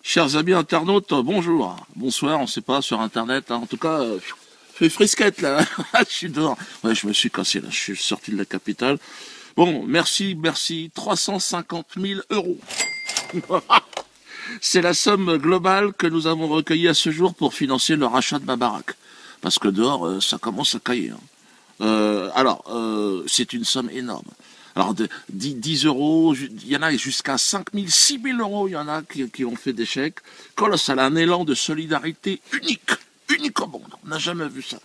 Chers amis internautes, bonjour, bonsoir, on ne sait pas sur internet, hein. En tout cas, fait frisquette là, je suis dehors. Ouais, je me suis cassé là, je suis sorti de la capitale. Bon, merci, 350 000 euros. C'est la somme globale que nous avons recueillie à ce jour pour financer le rachat de ma baraque. Parce que dehors, ça commence à cailler, hein. C'est une somme énorme. Alors, 10 euros, il y en a jusqu'à 5 000, 6 000 euros, il y en a qui ont fait des chèques. Colossal, un élan de solidarité unique au monde. On n'a jamais vu ça.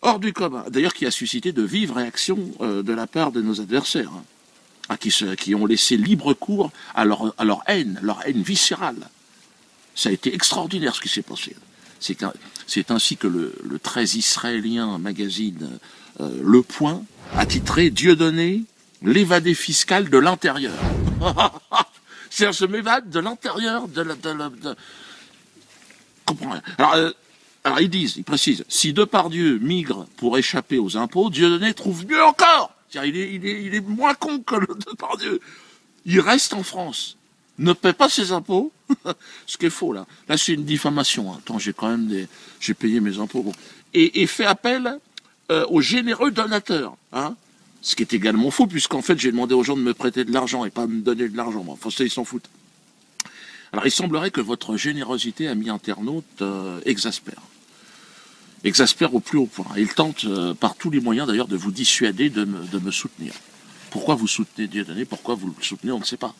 Hors du commun. D'ailleurs, qui a suscité de vives réactions de la part de nos adversaires, hein, qui ont laissé libre cours à leur haine viscérale. Ça a été extraordinaire ce qui s'est passé. C'est ainsi que le très israélien magazine Le Point a titré Dieudonné, l'évadé fiscal de l'intérieur. C'est-à-dire, je m'évade de l'intérieur comprends rien. Alors ils précisent, si Depardieu migre pour échapper aux impôts, Dieudonné trouve mieux encore. Il est moins con que le Depardieu. Il reste en France, ne paie pas ses impôts, ce qui est faux là. Là c'est une diffamation. Hein. Attends, j'ai payé mes impôts. Bon. Et fait appel aux généreux donateurs. Hein. Ce qui est également faux, puisqu'en fait, j'ai demandé aux gens de me prêter de l'argent et pas de me donner de l'argent. Enfin, ça, ils s'en foutent. Alors, il semblerait que votre générosité, amis internautes, exaspère. Exaspère au plus haut point. Il tente, par tous les moyens, d'ailleurs, de vous dissuader de me soutenir. Pourquoi vous soutenez Dieudonné? Pourquoi vous le soutenez? On ne sait pas.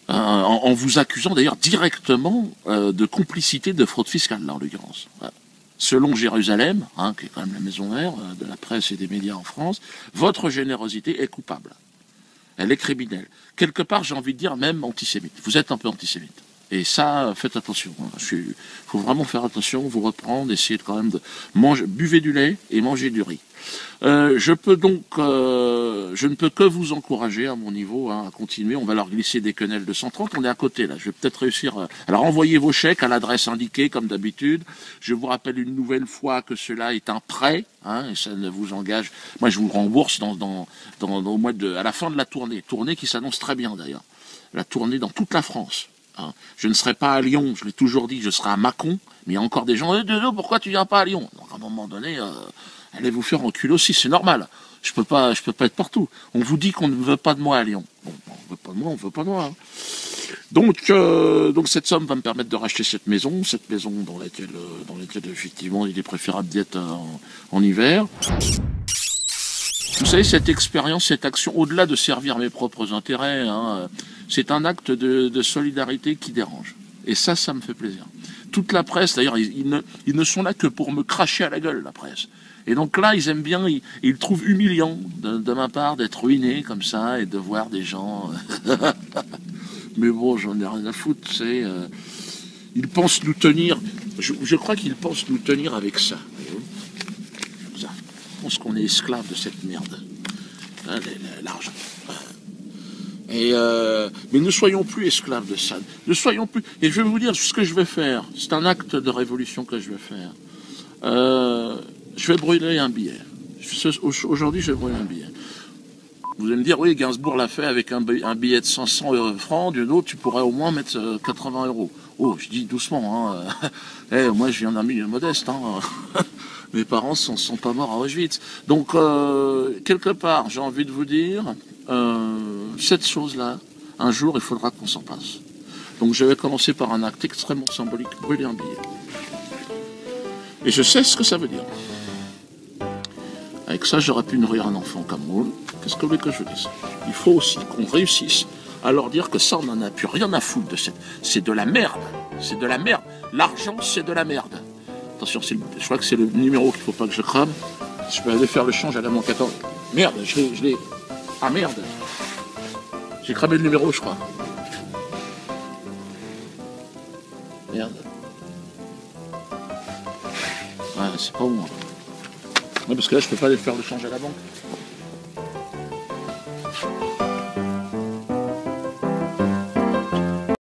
En vous accusant, d'ailleurs, directement de complicité de fraude fiscale, là, en l'occurrence. Voilà. Selon Jérusalem, hein, qui est quand même la maison mère de la presse et des médias en France, votre générosité est coupable. Elle est criminelle. Quelque part, j'ai envie de dire même antisémite. Vous êtes un peu antisémite. Et ça, faites attention. Il faut vraiment faire attention, vous reprendre, essayer de quand même de manger, buvez du lait et mangez du riz. Je ne peux que vous encourager à mon niveau hein, à continuer. On va leur glisser des quenelles de 130. On est à côté là. Je vais peut-être réussir. Alors envoyez vos chèques à l'adresse indiquée comme d'habitude. Je vous rappelle une nouvelle fois que cela est un prêt hein, et ça ne vous engage. Moi, je vous rembourse au mois à la fin de la tournée qui s'annonce très bien d'ailleurs. La tournée dans toute la France. Hein. Je ne serai pas à Lyon. Je l'ai toujours dit. Je serai à Mâcon. Mais il y a encore des gens. Pourquoi tu viens pas à Lyon? Donc, à un moment donné. Allez vous faire enculer aussi, c'est normal. Je peux pas être partout. On vous dit qu'on ne veut pas de moi à Lyon. Bon, on veut pas de moi, on veut pas de moi. Hein. Donc cette somme va me permettre de racheter cette maison dans laquelle effectivement il est préférable d'être en hiver. Vous savez, cette expérience, cette action, au-delà de servir mes propres intérêts, hein, c'est un acte de solidarité qui dérange. Et ça me fait plaisir. Toute la presse, d'ailleurs, ils ne sont là que pour me cracher à la gueule, la presse. Et donc là, ils aiment bien, ils trouvent humiliant de ma part d'être ruiné comme ça et de voir des gens. Mais bon, j'en ai rien à foutre, tu sais. Ils pensent nous tenir. Je crois qu'ils pensent nous tenir avec ça. Ça. Je pense qu'on est esclave de cette merde. Hein, l'argent. Mais ne soyons plus esclaves de ça. Ne soyons plus. Et je vais vous dire ce que je vais faire. C'est un acte de révolution que je vais faire. Je vais brûler un billet. Aujourd'hui, je vais brûler un billet. Vous allez me dire, oui, Gainsbourg l'a fait avec un billet de 500 francs. D'une autre, tu pourrais au moins mettre 80 euros. Oh, je dis doucement. Hein. Moi, je viens d'un milieu modeste. Hein. Mes parents ne sont pas morts à Auschwitz. Donc, quelque part, j'ai envie de vous dire, cette chose-là, un jour, il faudra qu'on s'en passe. Donc, je vais commencer par un acte extrêmement symbolique, brûler un billet. Et je sais ce que ça veut dire. Avec ça, j'aurais pu nourrir un enfant comme moi. Qu'est-ce que vous voulez que je dise? Il faut aussi qu'on réussisse à leur dire que ça, on n'en a plus rien à foutre de cette... C'est de la merde. C'est de la merde. L'argent, c'est de la merde. Attention, je crois que c'est le numéro qu'il ne faut pas que je crame. Je peux aller faire le change à la manque. Attends. Merde, je l'ai... Ah merde. J'ai cramé le numéro, je crois. Merde. Ouais, c'est pas moi. Ouais, parce que là, je peux pas aller faire le change à la banque.